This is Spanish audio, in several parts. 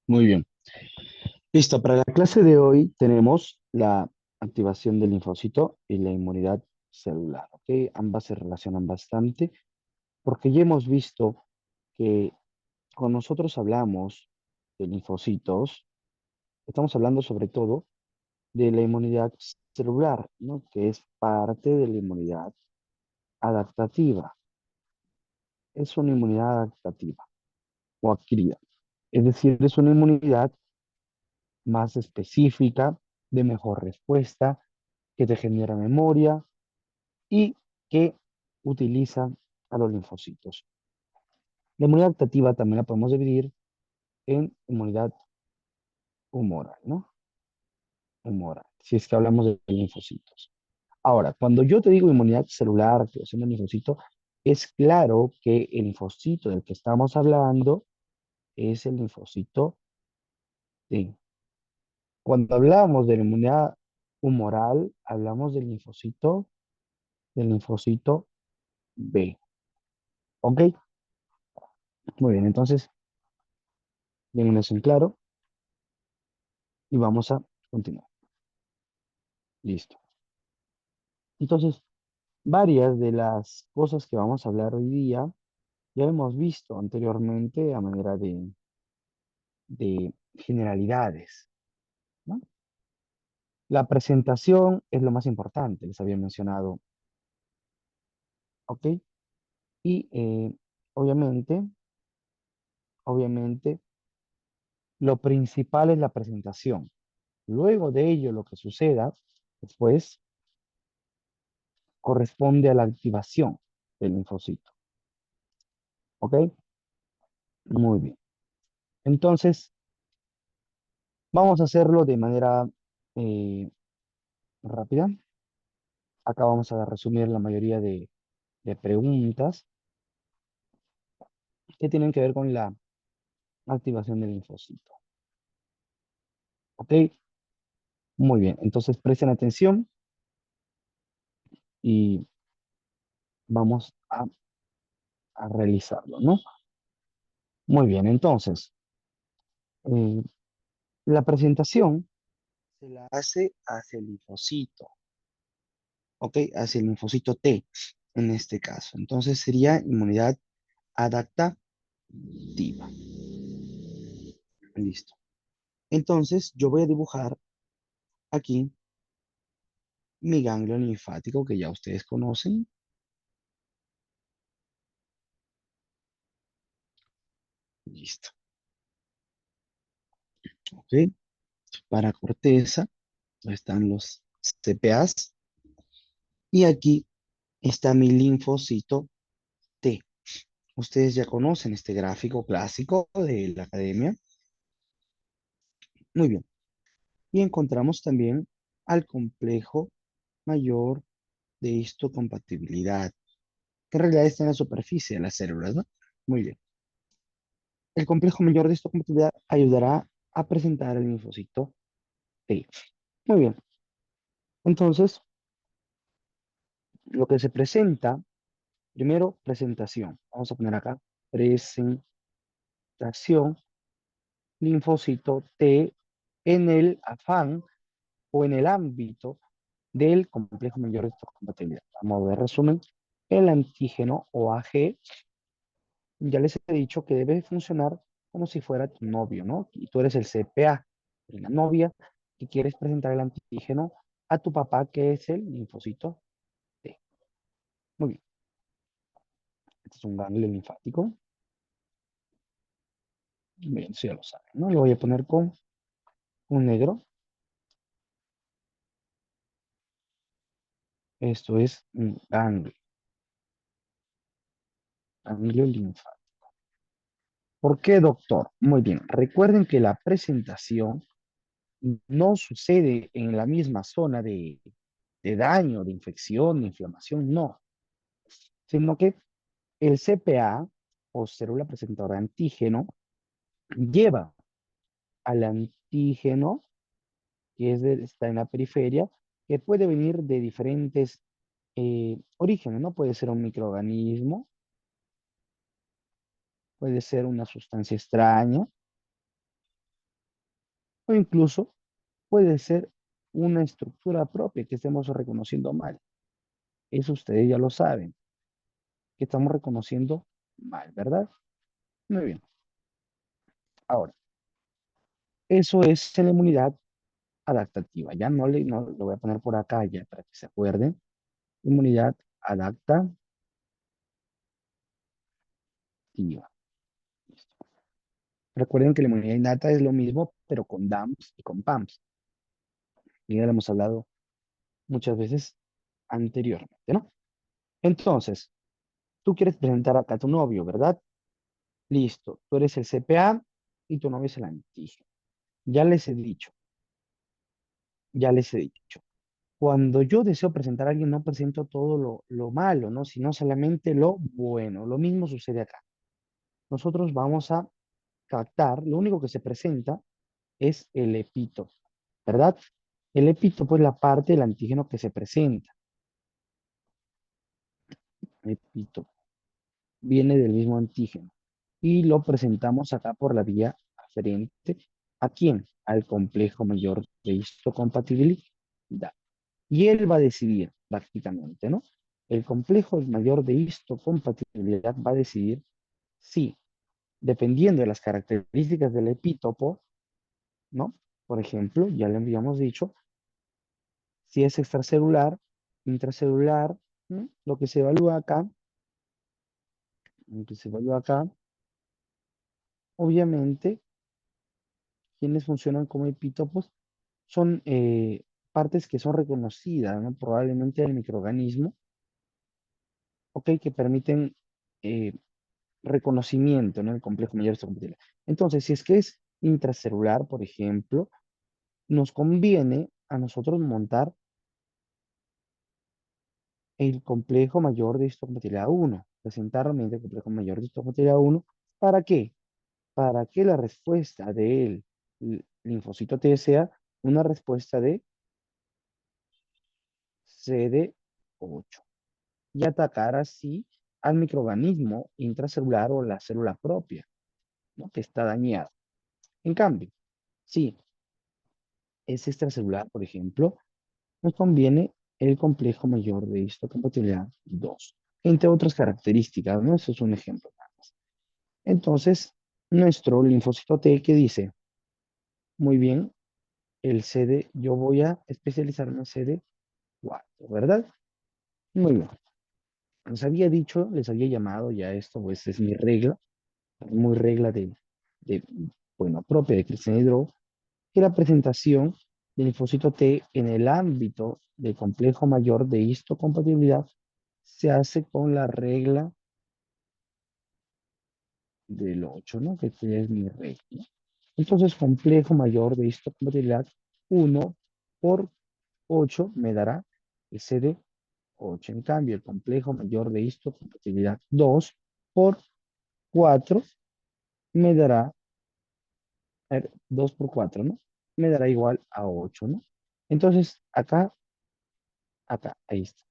Muy bien. Listo, para la clase de hoy tenemos la activación del linfocito y la inmunidad celular, ¿ok? Ambas se relacionan bastante porque ya hemos visto que cuando nosotros hablamos de linfocitos, estamos hablando sobre todo de la inmunidad celular, ¿no? Que es parte de la inmunidad adaptativa. Es una inmunidad adaptativa o adquirida. Es decir, es una inmunidad más específica, de mejor respuesta, que te genera memoria y que utiliza a los linfocitos. La inmunidad adaptativa también la podemos dividir en inmunidad humoral, ¿no? Humoral, si es que hablamos de linfocitos. Ahora, cuando yo te digo inmunidad celular, activación del linfocito, es claro que el linfocito del que estamos hablando es el linfocito T. Cuando hablamos de la inmunidad humoral, hablamos del linfocito B. ¿Ok? Muy bien, entonces, bien eso en claro y vamos a continuar. Listo. Entonces, varias de las cosas que vamos a hablar hoy día ya hemos visto anteriormente a manera de generalidades, ¿no? La presentación es lo más importante, les había mencionado, ¿ok? Y obviamente, obviamente, lo principal es la presentación. Luego de ello, lo que suceda después corresponde a la activación del linfocito, ¿ok? Muy bien. Entonces, vamos a hacerlo de manera eh, rápida. Acá vamos a resumir la mayoría de preguntas que tienen que ver con la activación del linfocito. ¿Ok? Muy bien. Entonces, presten atención y vamos a realizarlo, ¿no? Muy bien. Entonces, eh, la presentación se la hace hacia el linfocito, ¿ok? Hacia el linfocito T, en este caso. Entonces, sería inmunidad adaptativa. Listo. Entonces, yo voy a dibujar aquí mi ganglio linfático que ya ustedes conocen. Listo. ¿Ok? Para corteza están los CPAs y aquí está mi linfocito T. Ustedes ya conocen este gráfico clásico de la academia. Muy bien. Y encontramos también al complejo mayor de histocompatibilidad, que en realidad está en la superficie de las células, ¿no? Muy bien. El complejo mayor de histocompatibilidad ayudará a presentar el linfocito T. Muy bien. Entonces, lo que se presenta, primero, presentación. Vamos a poner acá, presentación, linfocito T en el afán o en el ámbito del complejo mayor de histocompatibilidad. A modo de resumen, el antígeno o AG, ya les he dicho que debe funcionar como si fuera tu novio, ¿no? Y tú eres el CPA, la novia, que quieres presentar el antígeno a tu papá, que es el linfocito T. Muy bien. Este es un ganglio linfático. Bien, eso ya lo saben, ¿no? Lo voy a poner con un negro. Esto es un ganglio linfático. ¿Por qué, doctor? Muy bien. Recuerden que la presentación no sucede en la misma zona de daño, de infección, de inflamación, no, sino que el CPA o célula presentadora de antígeno lleva al antígeno está en la periferia, que puede venir de diferentes orígenes, ¿no? Puede ser un microorganismo, puede ser una sustancia extraña, o incluso puede ser una estructura propia que estemos reconociendo mal. Eso ustedes ya lo saben, que estamos reconociendo mal, ¿verdad? Muy bien. Ahora, eso es en la inmunidad adaptativa. Ya no lo voy a poner por acá ya para que se acuerden. Inmunidad adaptativa. Listo. Recuerden que la inmunidad innata es lo mismo, pero con DAMPs y con PAMPs. Y ya lo hemos hablado muchas veces anteriormente, ¿no? Entonces, tú quieres presentar acá a tu novio, ¿verdad? Listo. Tú eres el CPA y tu novio es el antígeno. Ya les he dicho, ya les he dicho. Cuando yo deseo presentar a alguien, no presento todo lo malo, ¿no? Sino solamente lo bueno. Lo mismo sucede acá. Nosotros vamos a captar, lo único que se presenta es el epítopo, ¿verdad? El epítopo es la parte del antígeno que se presenta. Epítopo viene del mismo antígeno y lo presentamos acá por la vía aferente. ¿A quién? Al complejo mayor de histocompatibilidad. Y él va a decidir prácticamente, ¿no? El complejo mayor de histocompatibilidad va a decidir si, dependiendo de las características del epítopo, ¿no? Por ejemplo, ya le habíamos dicho, si es extracelular, intracelular, ¿no? Lo que se evalúa acá, lo que se evalúa acá, obviamente, quienes funcionan como epítopos son partes que son reconocidas, ¿no? Probablemente del microorganismo, ¿ok? Que permiten eh, reconocimiento, ¿no? El complejo mayor histocompatible. Entonces, si es que es intracelular, por ejemplo, nos conviene a nosotros montar el complejo mayor de histocompatibilidad 1, presentar realmente el complejo mayor de histocompatibilidad 1. ¿Para qué? Para que la respuesta del linfocito T sea una respuesta de CD8 y atacar así al microorganismo intracelular o la célula propia, ¿no? Que está dañada. En cambio, si es extracelular, por ejemplo, nos conviene el complejo mayor de histocompatibilidad 2, entre otras características, ¿no? Eso es un ejemplo nada más. Entonces, nuestro linfocito T que dice, muy bien, el CD, yo voy a especializarme en CD4, ¿verdad? Muy bien. Les había dicho, les había llamado ya esto, pues es mi regla, muy regla de bueno, propia de Christian Diderot, que la presentación del linfocito T en el ámbito del complejo mayor de histocompatibilidad se hace con la regla del 8, ¿no? Que esta es mi regla, ¿no? Entonces, complejo mayor de histocompatibilidad 1 por 8 me dará el CD8. En cambio, el complejo mayor de histocompatibilidad 2 por 4 me dará, a ver, 2 por 4, ¿no? Me dará igual a 8, ¿no? Entonces, acá, ahí está.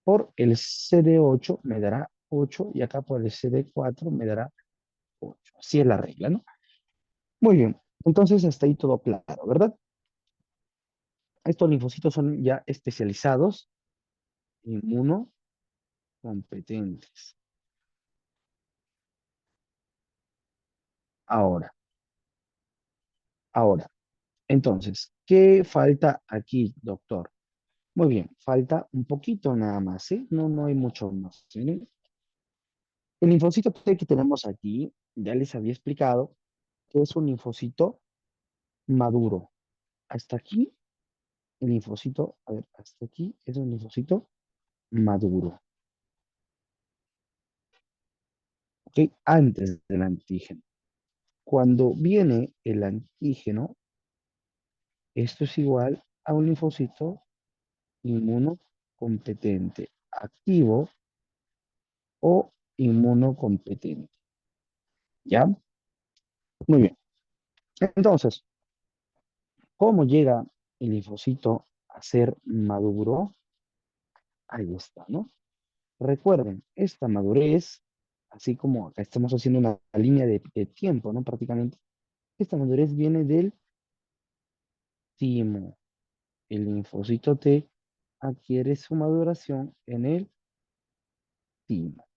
Por el CD8 me dará 8 y acá por el CD4 me dará 8. Así es la regla, ¿no? Muy bien. Entonces, hasta ahí todo claro, ¿verdad? Estos linfocitos son ya especializados, inmunocompetentes. Ahora, ahora, entonces, ¿qué falta aquí, doctor? Muy bien, falta un poquito nada más, ¿sí? No hay mucho más. ¿Sí? El linfocito T que tenemos aquí, ya les había explicado que es un linfocito maduro. Hasta aquí, el linfocito, a ver, hasta aquí es un linfocito maduro, ¿ok? Antes del antígeno. Cuando viene el antígeno, esto es igual a un linfocito inmunocompetente, activo o inmunocompetente. ¿Ya? Muy bien. Entonces, ¿cómo llega el linfocito a ser maduro? Ahí está, ¿no? Recuerden, esta madurez, así como acá estamos haciendo una línea de tiempo, ¿no? Prácticamente, esta madurez viene del timo. El linfocito T adquiere su maduración en el timo.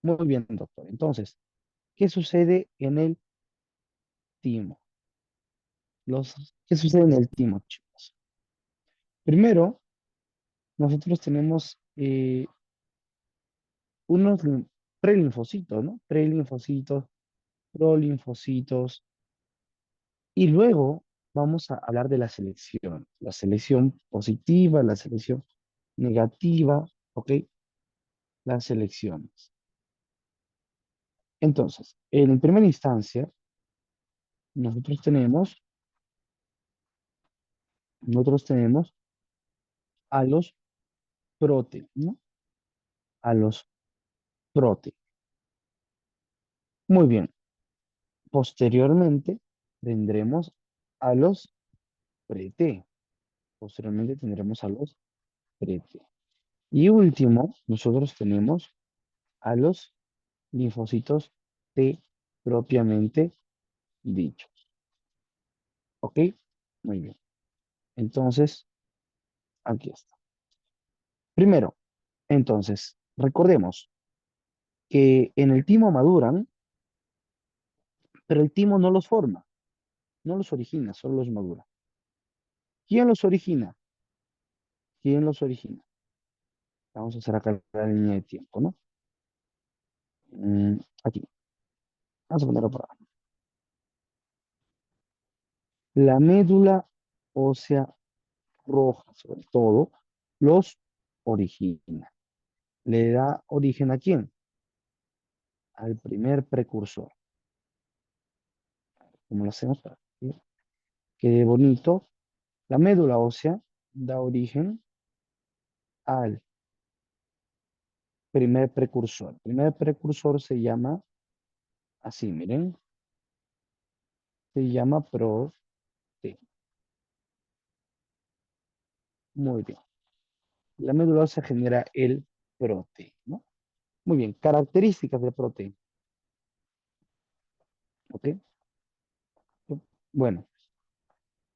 Muy bien, doctor. Entonces, ¿qué sucede en el timo? ¿Qué sucede en el timo, chicos? Primero, nosotros tenemos unos prelinfocitos, ¿no? Prelinfocitos, prolinfocitos, y luego vamos a hablar de la selección positiva, la selección negativa, ¿ok? Las selecciones. Entonces, en primera instancia, nosotros tenemos, nosotros tenemos a los prote, ¿no? A los prote. Muy bien. Posteriormente tendremos a los prete. Posteriormente tendremos a los prete. Y último, nosotros tenemos a los linfocitos T propiamente dichos. ¿Ok? Muy bien. Entonces, aquí está. Primero, entonces, recordemos que en el timo maduran, pero el timo no los forma, no los origina, solo los madura. ¿Quién los origina? ¿Quién los origina? Vamos a hacer acá la línea de tiempo, ¿no? Aquí. Vamos a ponerlo por acá. La médula ósea roja, sobre todo, los origina. ¿Le da origen a quién? Al primer precursor. Como lo hacemos para que quede bonito. La médula ósea da origen al primer precursor. El primer precursor se llama así, miren, se llama prote. Muy bien. La médula ósea genera el prote, ¿no? Muy bien. Características del prote. ¿Ok? Bueno,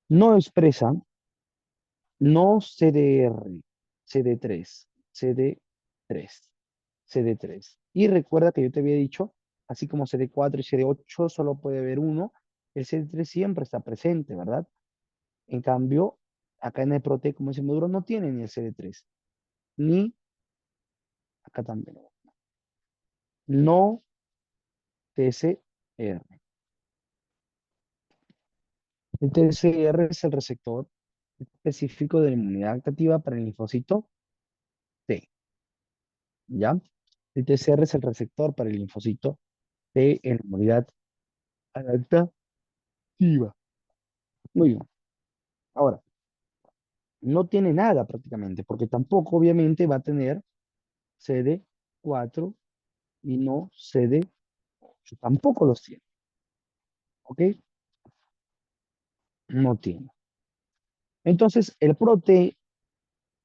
no expresa, no CDR, CD3, CD3, CD3. Y recuerda que yo te había dicho, así como CD4 y CD8 solo puede haber uno, el CD3 siempre está presente, ¿verdad? En cambio, acá en el prote, como ese módulo, no tiene ni el CD3, ni acá también. No TCR. El TCR es el receptor específico de la inmunidad activa para el linfocito T, ¿ya? El TCR es el receptor para el linfocito T en la inmunidad activa. Muy bien. Ahora, no tiene nada prácticamente, porque tampoco obviamente va a tener CD4 y no CD8. Tampoco los tiene, ¿ok? No tiene. Entonces, el prote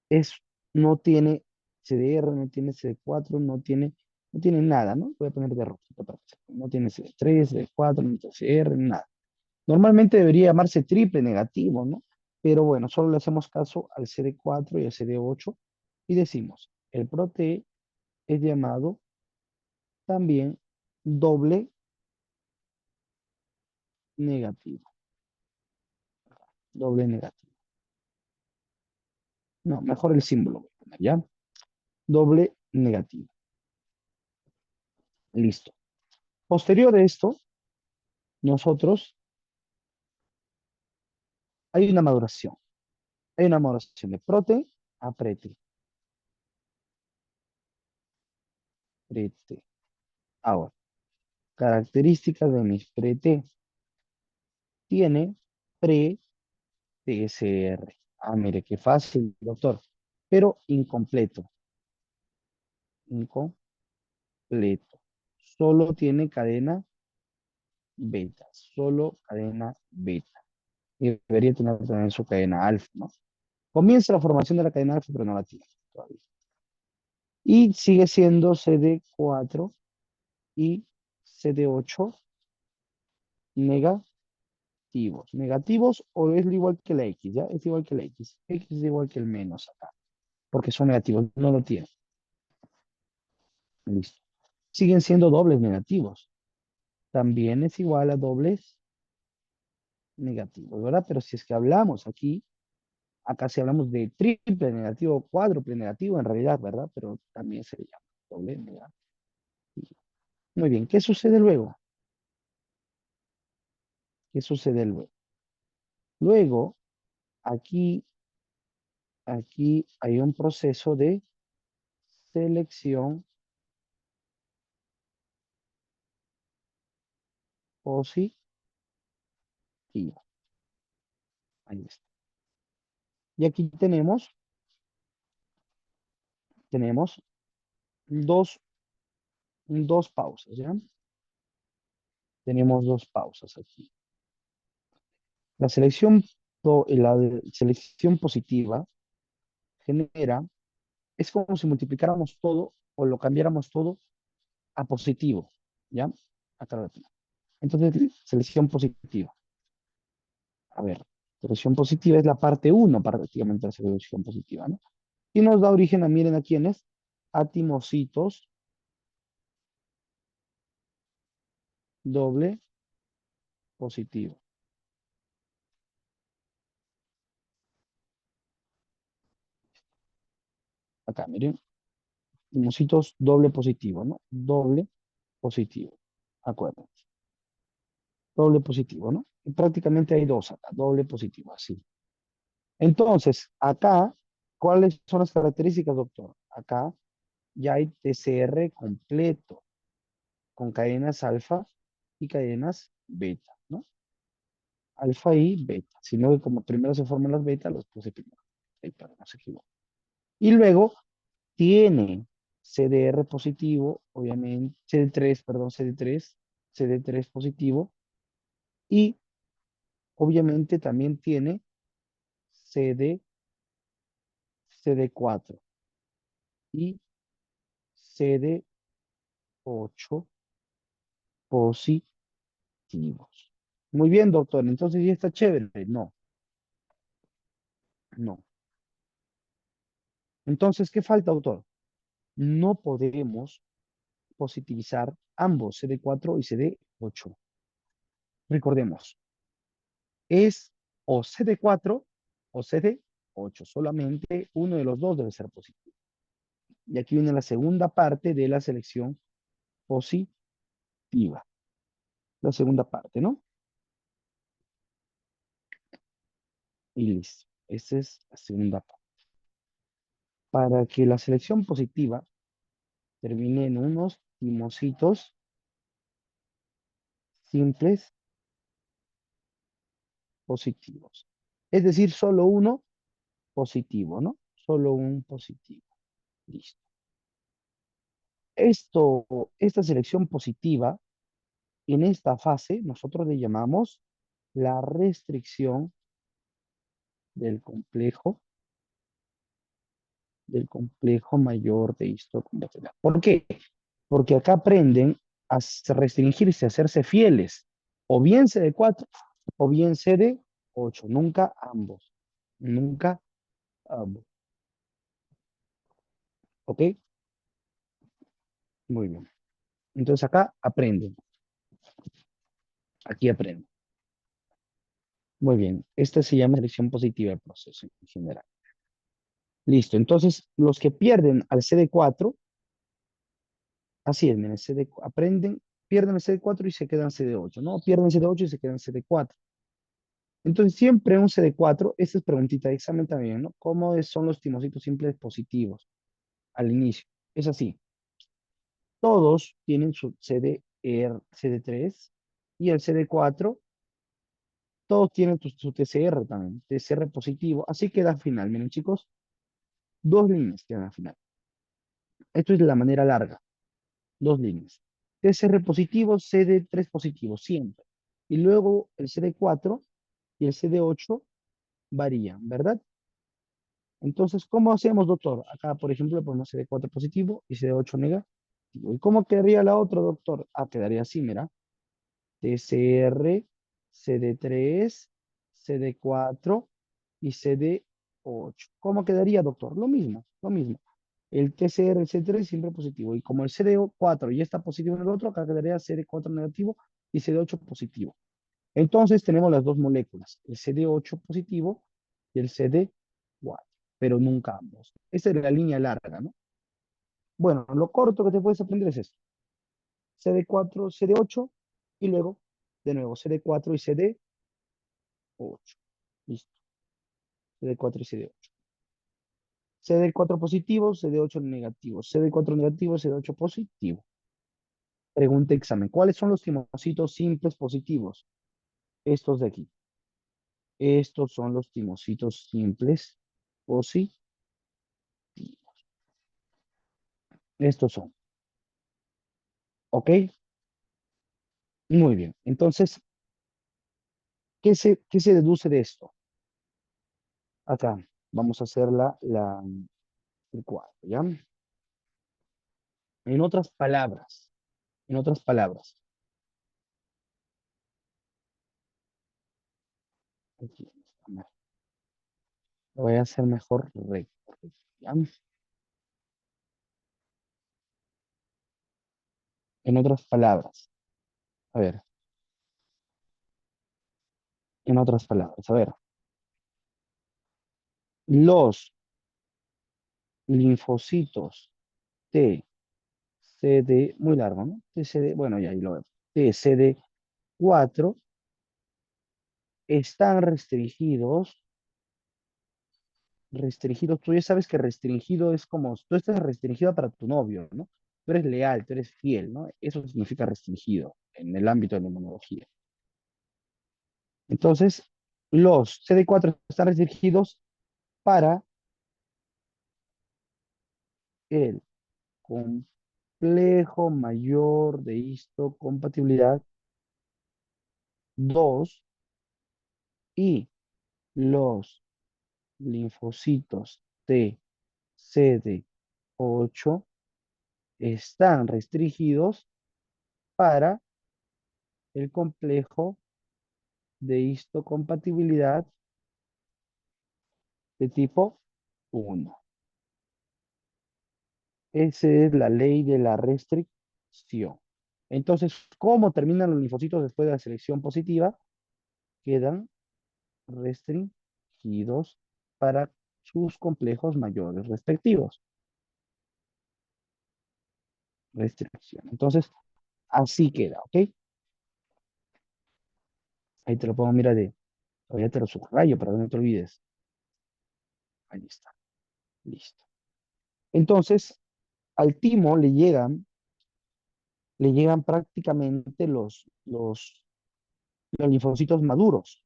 es, no tiene CDR, no tiene CD4, no tiene nada, ¿no? Voy a poner de rojito para que sepan. No tiene CD3, CD4, ni TCR, nada. Normalmente debería llamarse triple negativo, ¿no? Pero bueno, solo le hacemos caso al CD4 y al CD8 y decimos, el prote es llamado también doble negativo. Doble negativo. No, mejor el símbolo voy a poner, ¿ya? Doble negativo. Listo. Posterior a esto, nosotros hay una maduración. Hay una maduración de prote a prete. Prete. Ahora, características de mis prete. Tiene pre-TSR. Ah, mire, qué fácil, doctor. Pero incompleto. Incompleto. Solo tiene cadena beta. Solo cadena beta. Y debería tener también su cadena alfa, ¿no? Comienza la formación de la cadena alfa, pero no la tiene todavía. Y sigue siendo CD4 y CD8 negativo. Negativos o es igual que la X, ¿ya? Es igual que la X. X es igual que el menos acá, porque son negativos, no lo tienen. Listo. Siguen siendo dobles negativos. También es igual a dobles negativos, ¿verdad? Pero si es que hablamos aquí, acá si hablamos de triple negativo, cuádruple negativo en realidad, ¿verdad? Pero también se llama doble negativo. Muy bien, ¿qué sucede luego? ¿Qué sucede luego? Luego, aquí, aquí hay un proceso de selección positiva. Ahí está. Y aquí tenemos dos, dos pausas, ¿ya? Tenemos dos pausas aquí. La selección, la selección positiva genera, es como si multiplicáramos todo o lo cambiáramos todo a positivo, ¿ya? Acá lo tengo. Entonces, selección positiva. A ver, selección positiva es la parte uno prácticamente de la selección positiva, ¿no? Y nos da origen a, miren a quiénes, a timocitos doble positivo. Acá, miren, timocitos doble positivo, ¿no? Doble positivo. Acuérdense. Doble positivo, ¿no? Y prácticamente hay dos acá, doble positivo, así. Entonces, acá, ¿cuáles son las características, doctor? Acá ya hay TCR completo, con cadenas alfa y cadenas beta, ¿no? Alfa y beta, sino que como primero se forman las betas, los puse primero. Ahí para no se equivoque. Y luego tiene CDR positivo, obviamente, CD3, perdón, CD3, CD3 positivo, y obviamente también tiene CD4 y CD8 positivos. Muy bien, doctor. Entonces, ¿ya está chévere? No, no. Entonces, ¿qué falta, doctor? No podemos positivizar ambos, CD4 y CD8. Recordemos, es o CD4 o CD8. Solamente uno de los dos debe ser positivo. Y aquí viene la segunda parte de la selección positiva. La segunda parte, ¿no? Y listo. Esa es la segunda parte. Para que la selección positiva termine en unos timocitos simples positivos. Es decir, solo uno positivo, ¿no? Solo un positivo. Listo. Esta selección positiva, en esta fase, nosotros le llamamos la restricción del complejo mayor de histocompatibilidad. ¿Por qué? Porque acá aprenden a restringirse, a hacerse fieles, o bien CD4 o bien CD8, nunca ambos, nunca ambos. ¿Ok? Muy bien. Entonces acá aprenden, aquí aprenden. Muy bien, esta se llama selección positiva del proceso en general. Listo, entonces los que pierden al CD4, así es, miren, aprenden, pierden el CD4 y se quedan CD8, ¿no? Pierden CD8 y se quedan CD4. Entonces siempre un CD4, esta es preguntita de examen también, ¿no? ¿Cómo son los timocitos simples positivos al inicio? Es así, todos tienen su CD3 y el CD4, todos tienen su TCR también, TCR positivo, así queda al final, miren chicos, dos líneas quedan al final. Esto es de la manera larga, dos líneas. TCR positivo, CD3 positivo, siempre. Y luego el CD4 y el CD8 varían, ¿verdad? Entonces, ¿cómo hacemos, doctor? Acá, por ejemplo, le ponemos CD4 positivo y CD8 negativo. ¿Y cómo quedaría la otra, doctor? Ah, quedaría así, mira. TCR CD3, CD4 y CD8. ¿Cómo quedaría, doctor? Lo mismo, lo mismo. El TCR, el CD3 siempre positivo. Y como el CD4 ya está positivo en el otro, acá quedaría CD4 negativo y CD8 positivo. Entonces tenemos las dos moléculas, el CD8 positivo y el CD4, pero nunca ambos. Esta es la línea larga, ¿no? Bueno, lo corto que te puedes aprender es esto. CD4, CD8 y luego de nuevo CD4 y CD8. Listo. CD4 y CD8. CD4 positivo, CD8 negativo. CD4 negativo, CD8 positivo. Pregunta examen. ¿Cuáles son los timocitos simples positivos? Estos de aquí. Estos son los timocitos simples positivos. Estos son. ¿Ok? Muy bien. Entonces, ¿qué se deduce de esto? Acá vamos a hacer el cuadro, ¿ya? En otras palabras, en otras palabras, aquí, a ver, lo voy a hacer mejor recto, ¿ya? En otras palabras, a ver, en otras palabras, a ver, los linfocitos T, CD, muy largo, ¿no? TCD, bueno, ya ahí lo vemos. TCD4 están restringidos, tú ya sabes que restringido es como, tú estás restringido para tu novio, ¿no? Tú eres leal, tú eres fiel, ¿no? Eso significa restringido en el ámbito de la inmunología. Entonces, los CD4 están restringidos para el complejo mayor de histocompatibilidad 2 y los linfocitos T, CD8 están restringidos para el complejo de histocompatibilidad de tipo 1. Esa es la ley de la restricción. Entonces, ¿cómo terminan los linfocitos después de la selección positiva? Quedan restringidos para sus complejos mayores respectivos. Restricción. Entonces, así queda, ¿ok? Ahí te lo pongo, mira, todavía te lo subrayo para que no te olvides. Ahí está, listo. Entonces, al timo le llegan prácticamente los linfocitos maduros,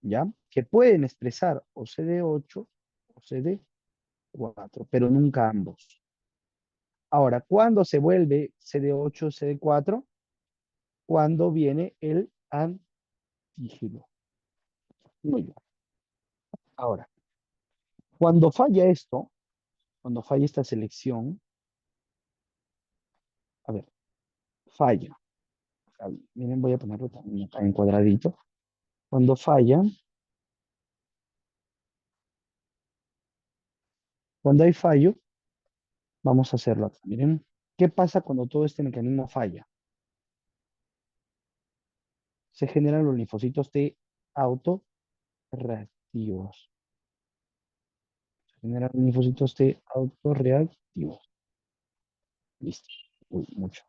¿ya? Que pueden expresar o CD8 o CD4, pero nunca ambos. Ahora, ¿cuándo se vuelve CD8, CD4? Cuando viene el antígeno. Muy bien. Ahora, cuando falla esto, cuando falla esta selección, a ver, falla. Miren, voy a ponerlo también acá en cuadradito. Cuando falla, cuando hay fallo, vamos a hacerlo acá. Miren, ¿qué pasa cuando todo este mecanismo falla? Se generan los linfocitos T autorreactivos. Se generan linfocitos T autorreactivos. Listo. Uy, mucho.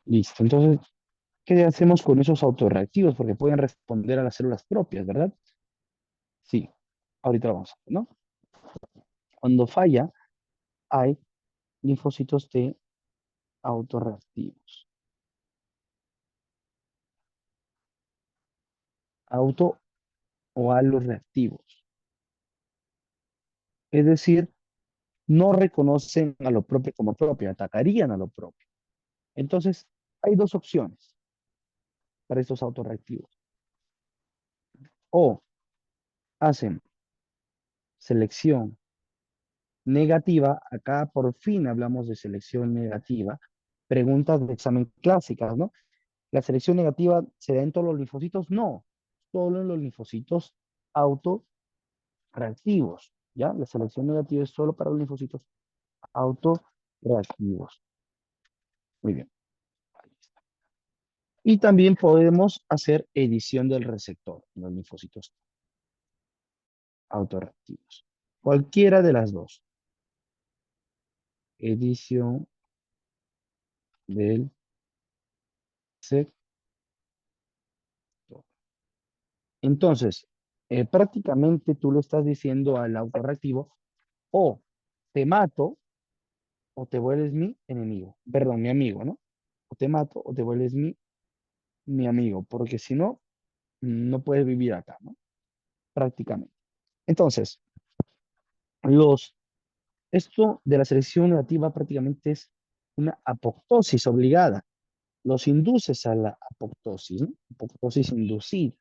Listo. Entonces, ¿qué hacemos con esos autorreactivos? Porque pueden responder a las células propias, ¿verdad? Sí. Ahorita lo vamos a ver, ¿no? Cuando falla, hay linfocitos T autorreactivos. Auto o aloreactivos. Es decir, no reconocen a lo propio como propio, atacarían a lo propio. Entonces, hay dos opciones para estos autorreactivos. O hacen selección negativa, acá por fin hablamos de selección negativa, preguntas de examen clásicas, ¿no? ¿La selección negativa se da en todos los linfocitos? No, solo en los linfocitos autorreactivos, ¿ya? La selección negativa es solo para los linfocitos autorreactivos. Muy bien. Ahí está. Y también podemos hacer edición del receptor en los linfocitos autorreactivos. Cualquiera de las dos. Edición del receptor. Entonces, prácticamente tú le estás diciendo al autorreactivo, o te mato o te vuelves mi enemigo. Perdón, mi amigo, ¿no? O te mato o te vuelves mi amigo, porque si no, no puedes vivir acá, ¿no? Prácticamente. Entonces, los, esto de la selección negativa prácticamente es una apoptosis obligada. Los induces a la apoptosis, ¿no? Apoptosis inducida.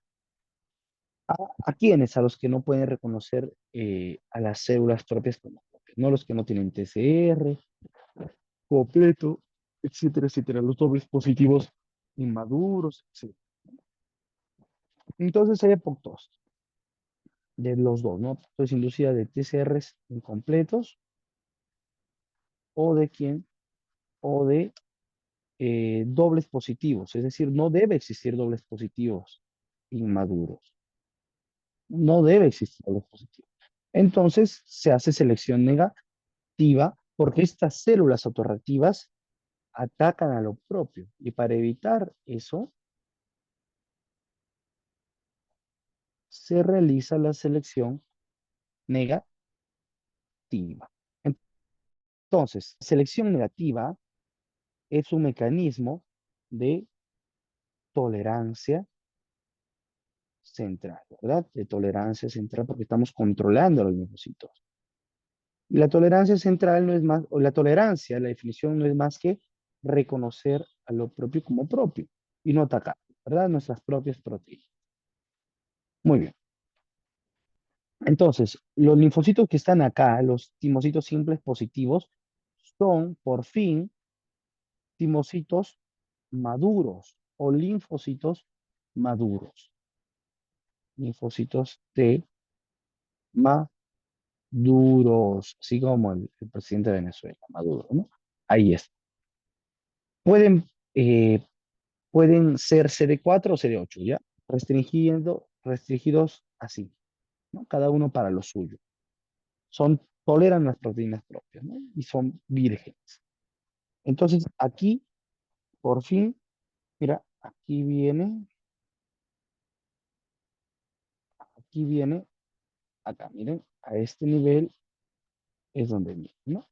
¿A quiénes? A los que no pueden reconocer a las células propias como propias, no los que no tienen TCR completo, etcétera, etcétera, los dobles positivos inmaduros, etcétera. Entonces hay apoptosis de los dos, ¿no? Apoptosis inducida de TCRs incompletos o de quién, o de dobles positivos, es decir, no debe existir dobles positivos inmaduros, no debe existir dobles positivos. Entonces se hace selección negativa porque estas células autorreactivas atacan a lo propio y para evitar eso se realiza la selección negativa. Entonces, selección negativa es un mecanismo de tolerancia central, ¿verdad? De tolerancia central porque estamos controlando los linfocitos. Y la tolerancia central no es más, o la tolerancia, la definición no es más que reconocer a lo propio como propio y no atacar, ¿verdad? Nuestras propias proteínas. Muy bien. Entonces, los linfocitos que están acá, los timocitos simples positivos, son por fin timocitos maduros o linfocitos maduros. Linfocitos T maduros, así como el presidente de Venezuela, Maduro, ¿no? Ahí está. Pueden, eh, pueden ser CD4 o CD8, ¿ya? Restringidos así, ¿no? Cada uno para lo suyo. Toleran las proteínas propias, ¿no? Y son vírgenes. Entonces, aquí, por fin, mira, aquí viene, acá, miren, a este nivel es donde viene, ¿no?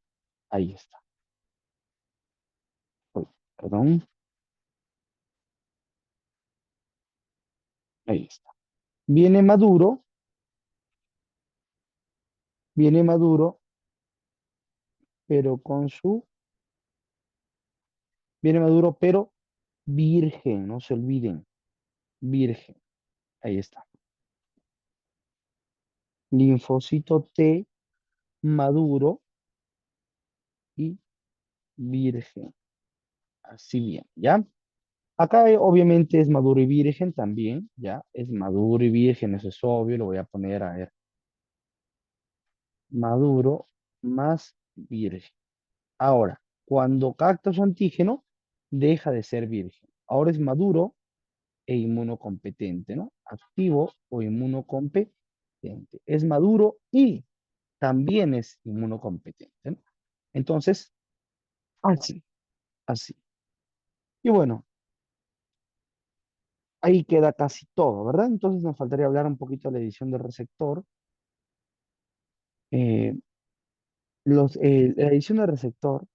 Ahí está. Uy, perdón, ahí está. Viene maduro, viene maduro, pero viene maduro, pero virgen, no se olviden, virgen. Ahí está. Linfocito T maduro y virgen. Así bien, ¿ya? Acá obviamente es maduro y virgen también, ¿ya? Es maduro y virgen, eso es obvio, lo voy a poner a ver. Maduro más virgen. Ahora, cuando capta su antígeno, deja de ser virgen. Ahora es maduro e inmunocompetente, ¿no? Activo o inmunocompetente. Es maduro y también es inmunocompetente, ¿no? Entonces, así, así. Y bueno, ahí queda casi todo, ¿verdad? Entonces nos faltaría hablar un poquito de la edición del receptor. Eh, la edición del receptor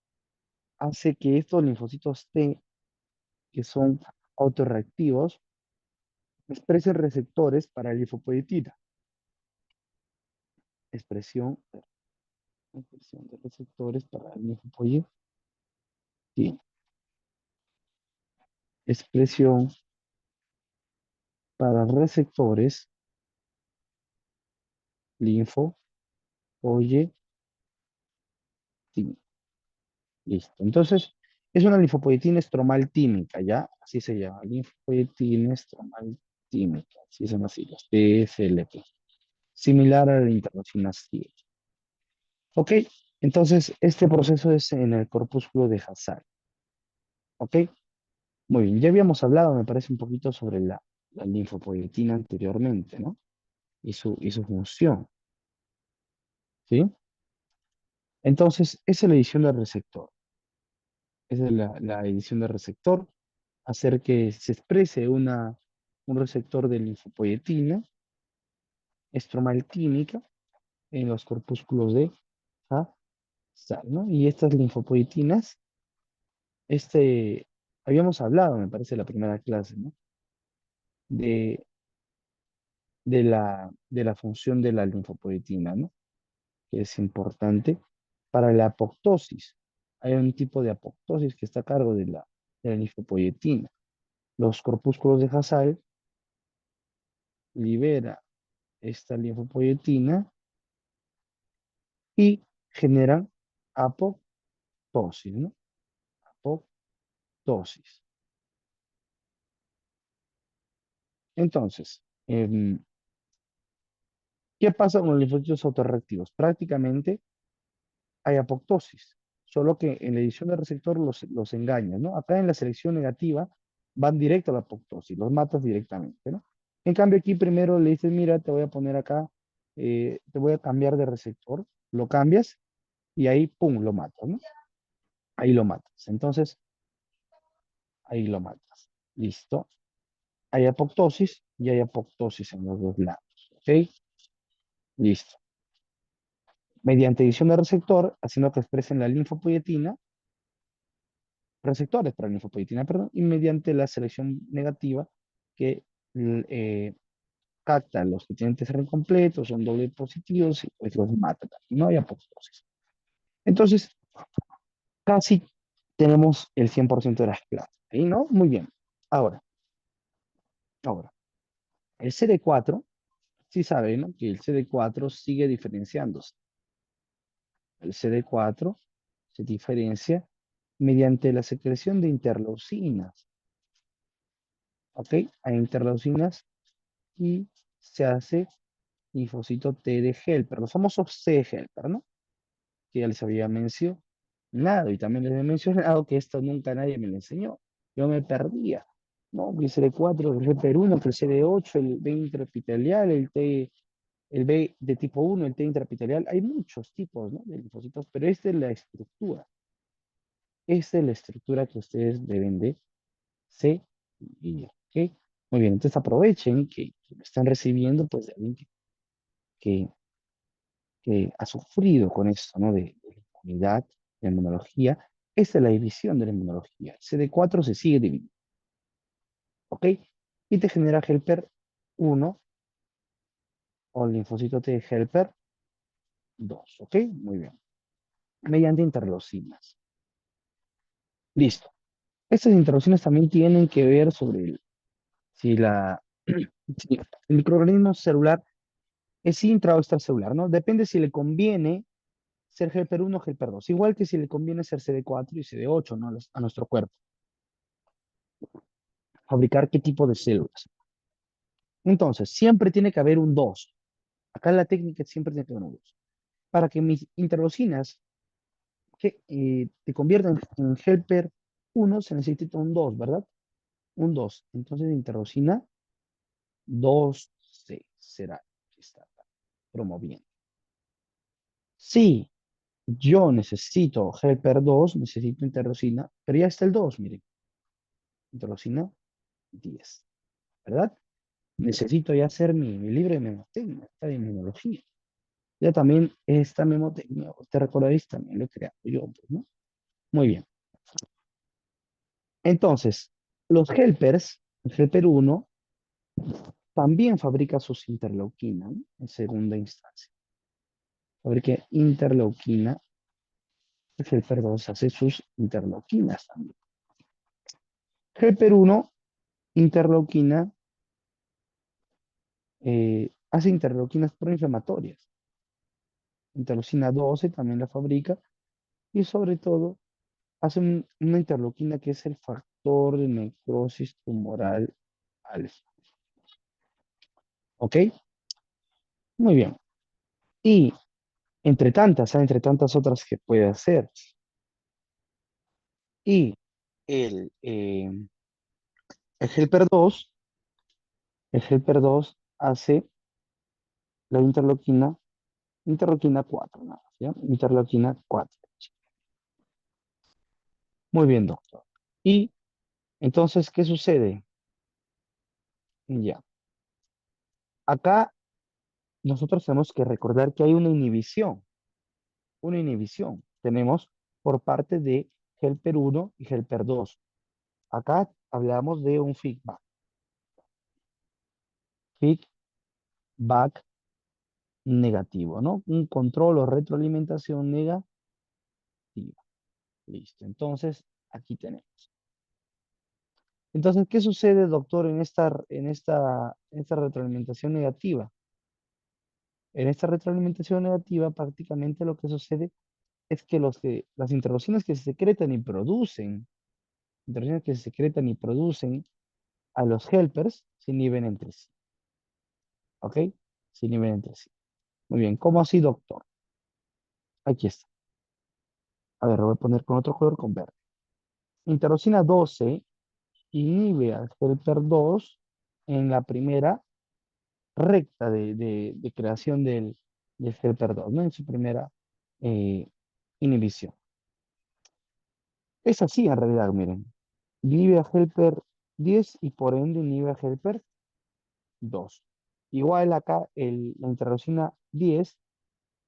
hace que estos linfocitos T, que son autorreactivos, expresen receptores para la lipopoyetina. Expresión, expresión de receptores para la lipopoyetina. Expresión para receptores linfopoyetina. Listo. Entonces, Es una linfopoyetina estromal tímica, ¿ya? Así se llama, linfopoyetina estromal tímica, así son las siglas, TSLP. Similar a la interleucina 7. ¿Ok? Entonces, este proceso es en el corpúsculo de Hassall. ¿Ok? Muy bien, ya habíamos hablado, me parece, un poquito sobre la linfopoyetina anteriormente, ¿no? Y su función, ¿sí? Entonces, esa es la edición del receptor. Esa es la edición del receptor, hacer que se exprese un receptor de linfopoyetina estromaltínica en los corpúsculos de Hassall, ¿no? Y estas linfopoyetinas, este, habíamos hablado, me parece, la primera clase, ¿no? De, de la función de la linfopoyetina, ¿no? Que es importante para la apoptosis. Hay un tipo de apoptosis que está a cargo de la linfopoyetina. Los corpúsculos de Hassall libera esta linfopoyetina y generan apoptosis, ¿no? Apoptosis. Entonces, ¿qué pasa con los linfocitos autorreactivos? Prácticamente hay apoptosis, solo que en la edición del receptor los engañas, ¿no? Acá en la selección negativa van directo a la apoptosis, los matas directamente, ¿no? En cambio aquí primero le dices, mira, te voy a poner acá, te voy a cambiar de receptor, lo cambias y ahí, pum, lo matas, ¿no? Ahí lo matas. Entonces, ahí lo matas. Listo. Hay apoptosis y hay apoptosis en los dos lados, ¿ok? Listo. Mediante edición de receptor, haciendo que expresen la linfopoyetina, receptores para linfopoyetina, perdón, y mediante la selección negativa que eh, capta los que tienen TCR incompletos, son doble positivos y pues los mata. No hay apoptosis. Entonces, casi tenemos el 100% de las clases. ¿Sí? ¿No? Muy bien. Ahora, el CD4, sí saben, ¿no? Que el CD4 sigue diferenciándose. El CD4 se diferencia mediante la secreción de interleucinas. ¿Ok? Hay interleucinas y se hace linfocito T de helper, los famosos C helper, ¿no? Que ya les había mencionado y también les he mencionado que esto nunca nadie me lo enseñó. Yo me perdía, ¿no? Que el CD4, el helper 1, que el CD8, el B intraepitelial, el B de tipo 1, el T intraepitelial. Hay muchos tipos, ¿no? De linfocitos, pero esta es la estructura. Esta es la estructura que ustedes deben de seguir, ¿ok? Muy bien, entonces aprovechen que lo están recibiendo, pues, de alguien que, que ha sufrido con esto, ¿no? De la inmunidad, de la inmunología. Esta es la división de la inmunología. CD4 se sigue dividiendo, ¿ok? Y te genera helper 1 o linfocito T helper 2, ¿ok? Muy bien. Mediante interleucinas. Listo. Estas interleucinas también tienen que ver sobre si si el microorganismo celular es intra o extracelular, ¿no? Depende si le conviene ser helper 1 o helper 2, igual que si le conviene ser CD4 y CD8, ¿no? A nuestro cuerpo. Fabricar qué tipo de células. Entonces, siempre tiene que haber un 2. Acá en la técnica siempre tiene que haber un 2. Para que mis interleucinas que, te conviertan en helper 1 se necesita un 2, ¿verdad? Un 2. Entonces, interleucina 2C será que está promoviendo. Sí, yo necesito helper 2, necesito interleucina, pero ya está el 2, miren, interleucina 10, ¿verdad? Necesito ya hacer mi libro de memotecnia, esta de inmunología. Ya también esta memotecnia, te recordaréis, también lo he creado yo, pues, ¿no? Muy bien. Entonces, los helpers, el helper 1, también fabrica sus interleuquinas, ¿no? En segunda instancia. Fabrica interleuquina, el helper 2 hace sus interleuquinas también. Helper 1, interleuquina, hace interleuquinas proinflamatorias. Interleucina 12 también la fabrica y sobre todo hace una interleuquina que es el factor de necrosis tumoral alfa. ¿Ok? Muy bien. Y entre tantas otras que puede hacer. Y el, eh, el helper 2, el helper 2 hace la interleuquina 4, nada más, ¿ya? Interleuquina 4. Muy bien, doctor. Y entonces, ¿qué sucede? Ya. Acá nosotros tenemos que recordar que hay una inhibición. Una inhibición. Tenemos por parte de helper 1 y helper 2. Acá hablamos de un feedback. Feedback negativo, ¿no? Un control o retroalimentación negativa. Listo. Entonces, aquí tenemos. Entonces, ¿qué sucede, doctor, en esta retroalimentación negativa? En esta retroalimentación negativa, prácticamente lo que sucede es que las interleucinas que se secretan y producen, interleucinas que se secretan y producen a los helpers, se inhiben entre sí. ¿Ok? Se inhiben entre sí. Muy bien. ¿Cómo así, doctor? Aquí está. A ver, lo voy a poner con otro color, con verde. Interleucina 12 inhibe al helper 2 en la primera recta de creación del helper 2, ¿no? En su primera eh, inhibición. Es así en realidad, miren. Inhibe a helper 10 y por ende inhibe a helper 2. Igual acá la interleucina 10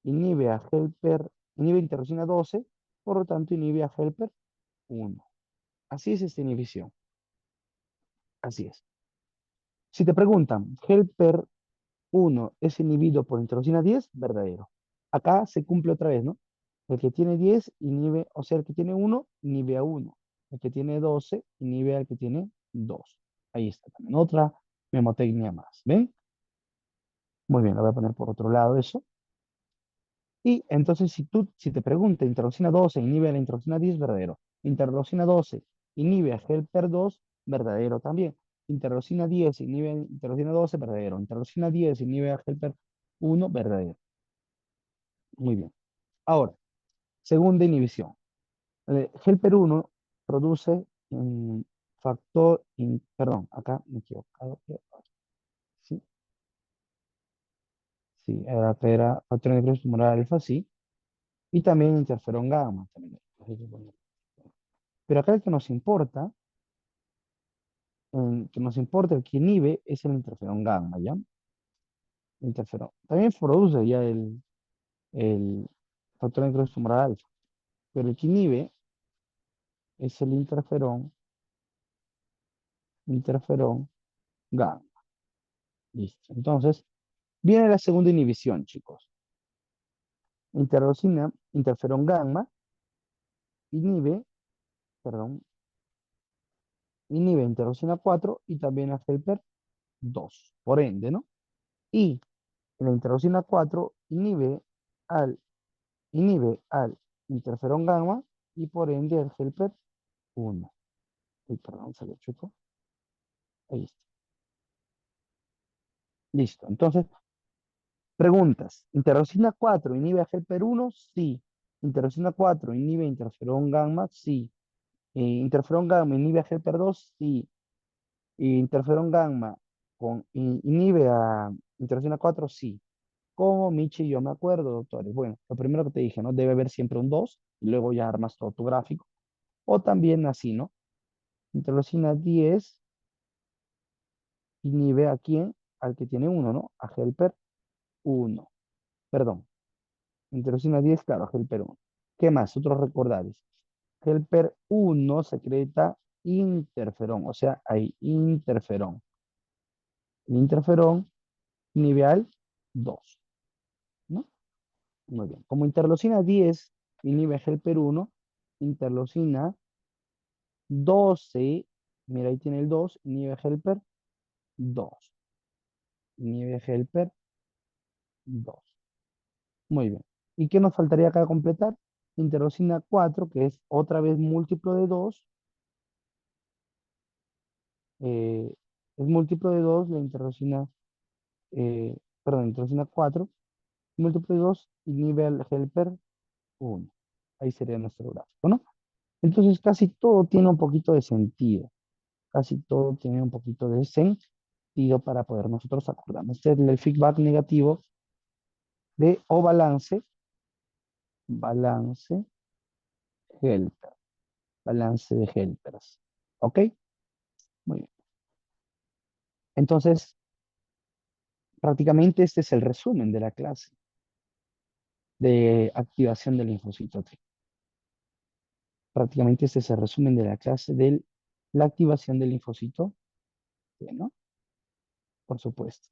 inhibe interleucina 12, por lo tanto inhibe a helper 1. Así es esta inhibición. Así es. Si te preguntan, helper 1 es inhibido por interleucina 10, verdadero. Acá se cumple otra vez, ¿no? El que tiene 10 inhibe, o sea, el que tiene 1 inhibe a 1. El que tiene 12 inhibe al que tiene 2. Ahí está también. Otra memotecnia más. ¿Ven? Muy bien, lo voy a poner por otro lado eso. Y entonces, si te pregunta, interleucina 12 inhibe a la interleucina 10, verdadero. Interleucina 12 inhibe a helper 2, verdadero también. Interleucina 10 inhibe a interleucina 12, verdadero. Interleucina 10 inhibe a helper 1, verdadero. Muy bien. Ahora, segunda inhibición. Helper 1 produce un perdón, acá me he equivocado. Sí, sí, acá era factor de necrosis tumoral alfa, sí. Y también interferón gamma. También. Pero acá el que nos importa, el que inhibe es el interferón gamma, ¿ya? Interferón. También produce ya el factor de necrosis tumoral alfa. Pero el que inhibe es el interferón gamma. Listo. Entonces, viene la segunda inhibición, chicos. Interferón gamma, inhibe, perdón, inhibe interleucina 4 y también a helper 2, por ende, ¿no? Y la interleucina 4 inhibe al interferón gamma y por ende al helper 1. Uy, perdón, se lo chupo. Ahí está. Listo. Entonces, preguntas. ¿Interleucina 4 inhibe a helper 1? Sí. ¿Interleucina 4 inhibe interferón gamma? Sí. ¿Interferón gamma inhibe a helper 2? Sí. Y interferón gamma inhibe a interleucina 4, sí. ¿Cómo, Michi? Yo me acuerdo, doctores. Bueno, lo primero que te dije, ¿no? Debe haber siempre un 2 y luego ya armas todo tu gráfico. O también así, ¿no? Interleucina 10 inhibe a quién? Al que tiene uno, ¿no? A helper 1. Perdón. Interleucina 10, claro, a helper 1. ¿Qué más? Otros recordares. Helper 1 secreta interferón, o sea, hay interferón. El interferón inhibe al 2, ¿no? Muy bien. Como interleucina 10 inhibe a helper 1, interleucina 12, mira ahí tiene el 2, inhibe a helper 2. Inhibe a helper 2. Muy bien. ¿Y qué nos faltaría acá completar? interleucina 4, que es otra vez múltiplo de 2, es múltiplo de 2 la interleucina, perdón, interleucina 4, múltiplo de 2 y nivel helper 1. Ahí sería nuestro gráfico, ¿no? Entonces casi todo tiene un poquito de sentido, casi todo tiene un poquito de sentido para poder nosotros acordarnos. Este es el feedback negativo de o balance helper, balance de helpers. ¿Ok? Muy bien. Entonces, prácticamente este es el resumen de la clase de activación del linfocito T. Prácticamente este es el resumen de la clase de la activación del linfocito T, ¿no? Por supuesto.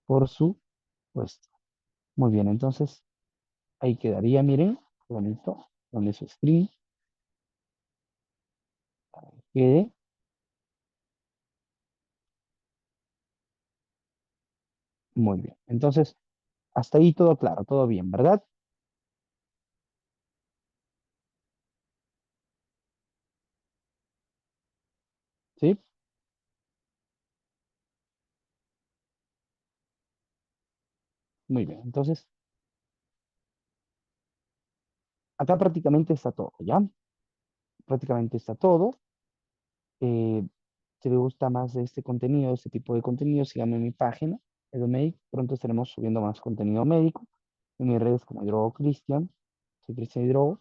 Por supuesto. Muy bien, entonces ahí quedaría, miren, bonito, donde su screen quede. Muy bien. Entonces, hasta ahí todo claro, todo bien, ¿verdad? Sí, muy bien. Entonces, acá prácticamente está todo, ¿ya? Prácticamente está todo. Si les gusta más de este contenido, este tipo de contenido, síganme en mi página, EduMedic. Pronto estaremos subiendo más contenido médico en mis redes como Hidrogo Cristian. Soy Cristian Hidrogo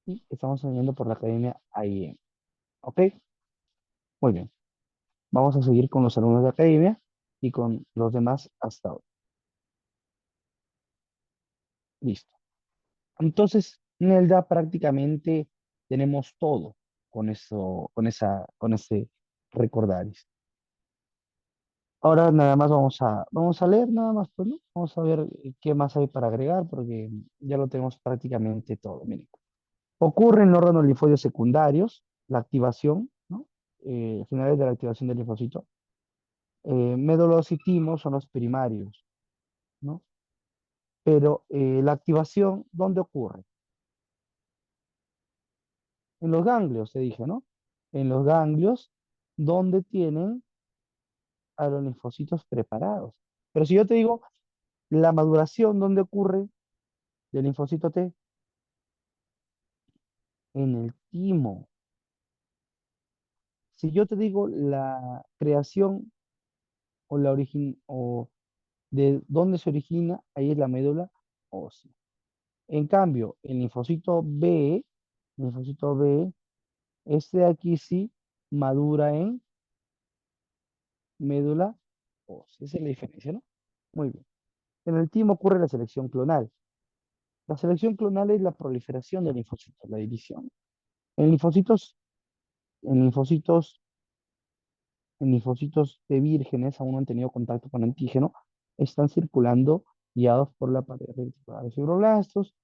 y estamos saliendo por la academia AIM. ¿Ok? Muy bien. Vamos a seguir con los alumnos de academia y con los demás hasta hoy. Listo. Entonces, Nelda, prácticamente tenemos todo con eso, con ese recordaris. Ahora nada más vamos a leer nada más, pues, ¿no? Vamos a ver qué más hay para agregar, porque ya lo tenemos prácticamente todo. Miren, ocurre en órganos linfóides secundarios, la activación, ¿no? Finales de la activación del linfocito. Médulos y timos son los primarios, ¿no? Pero la activación, ¿dónde ocurre? En los ganglios, te dije, ¿no? En los ganglios, donde tienen a los linfocitos preparados. Pero si yo te digo, la maduración, ¿dónde ocurre del linfocito T? En el timo. Si yo te digo la creación o la origen o de dónde se origina, ahí es la médula ósea. En cambio, linfocito B, este de aquí sí madura en médula ósea. Esa es la diferencia, ¿no? Muy bien. En el timo ocurre la selección clonal. La selección clonal es la proliferación de linfocitos, la división. En linfocitos, en linfocitos en linfocitos de vírgenes aún no han tenido contacto con antígeno, están circulando guiados por la pared reticular de fibroblastos,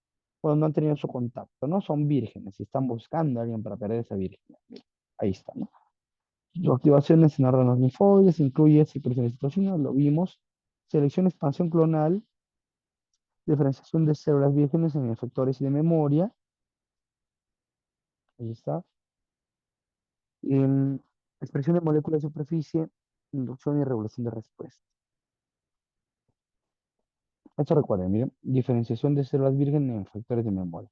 cuando no han tenido su contacto, ¿no? Son vírgenes y están buscando a alguien para perder esa virgen. Ahí está, ¿no? Sus activaciones en órganos linfoides incluye secreción de citocinas, lo vimos, selección, expansión clonal, diferenciación de células vírgenes en efectores y de memoria, ahí está, em, expresión de moléculas de superficie, inducción y regulación de respuesta. Esto recuerden, miren, diferenciación de células virgen en factores de memoria.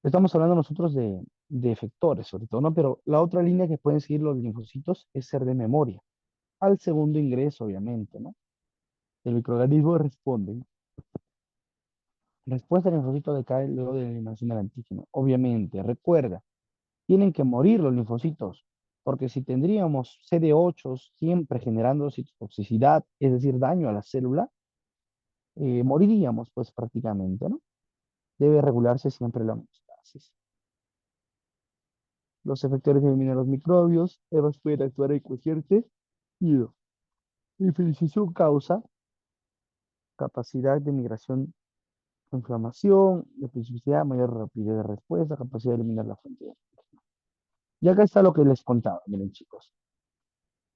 Estamos hablando nosotros de efectores, sobre todo, ¿no? Pero la otra línea que pueden seguir los linfocitos es ser de memoria. Al segundo ingreso, obviamente, ¿no? El microorganismo responde. Respuesta del linfocito decae luego de la eliminación del antígeno. Obviamente, recuerda, tienen que morir los linfocitos, porque si tendríamos CD8 siempre generando citotoxicidad, es decir, daño a la célula, moriríamos, pues, prácticamente, ¿no? Debe regularse siempre la homeostasis. Los efectores eliminan los microbios, ellos pueden actuar en cualquier tejido. Diferenciación causa capacidad de migración, inflamación, de especificidad, mayor rapidez de respuesta, capacidad de eliminar la fuente. Y acá está lo que les contaba, miren chicos.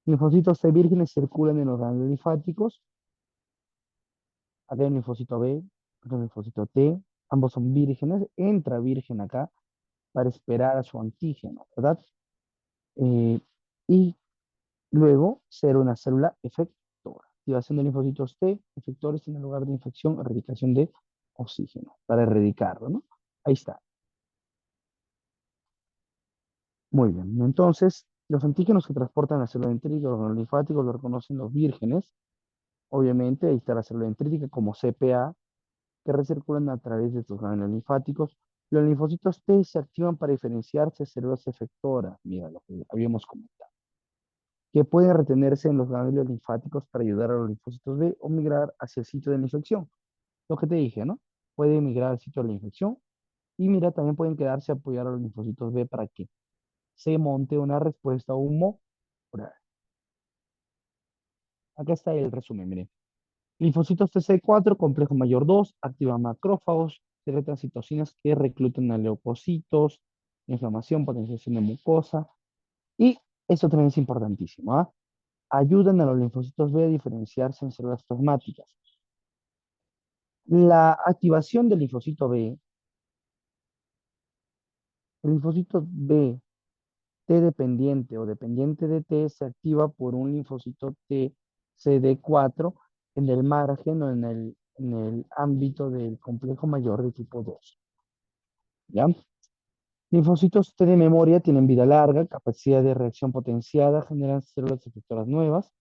Linfocitos T vírgenes circulan en los ganglios linfáticos. Acá hay un linfocito B, acá hay un linfocito T, ambos son vírgenes, entra virgen acá para esperar a su antígeno, ¿verdad? Eh, y luego ser una célula efectora. Activación de linfocitos T, efectores en el lugar de infección, erradicación de oxígeno, para erradicarlo, ¿no? Ahí está. Muy bien. Entonces, los antígenos que transportan la célula dendrítica, los ganglios linfáticos, lo reconocen los vírgenes. Obviamente, ahí está la célula dendrítica como CPA, que recirculan a través de tus ganglios linfáticos. Los linfocitos T se activan para diferenciarse de células efectoras, mira lo que habíamos comentado, que pueden retenerse en los ganglios linfáticos para ayudar a los linfocitos B o migrar hacia el sitio de la infección. Lo que te dije, ¿no? Pueden migrar al sitio de la infección y mira, también pueden quedarse a apoyar a los linfocitos B para que se monte una respuesta humoral. Acá está el resumen, miren. Linfocitos TC4, complejo mayor 2, activan macrófagos, secretan citocinas que reclutan a leucocitos, inflamación, potenciación de mucosa. Y esto también es importantísimo, ¿ah? Ayudan a los linfocitos B a diferenciarse en células plasmáticas. La activación del linfocito B, el linfocito B T dependiente o dependiente de T se activa por un linfocito T CD4 en el margen o en el ámbito del complejo mayor de tipo 2. ¿Ya? Linfocitos T de memoria tienen vida larga, capacidad de reacción potenciada, generan células efectoras nuevas,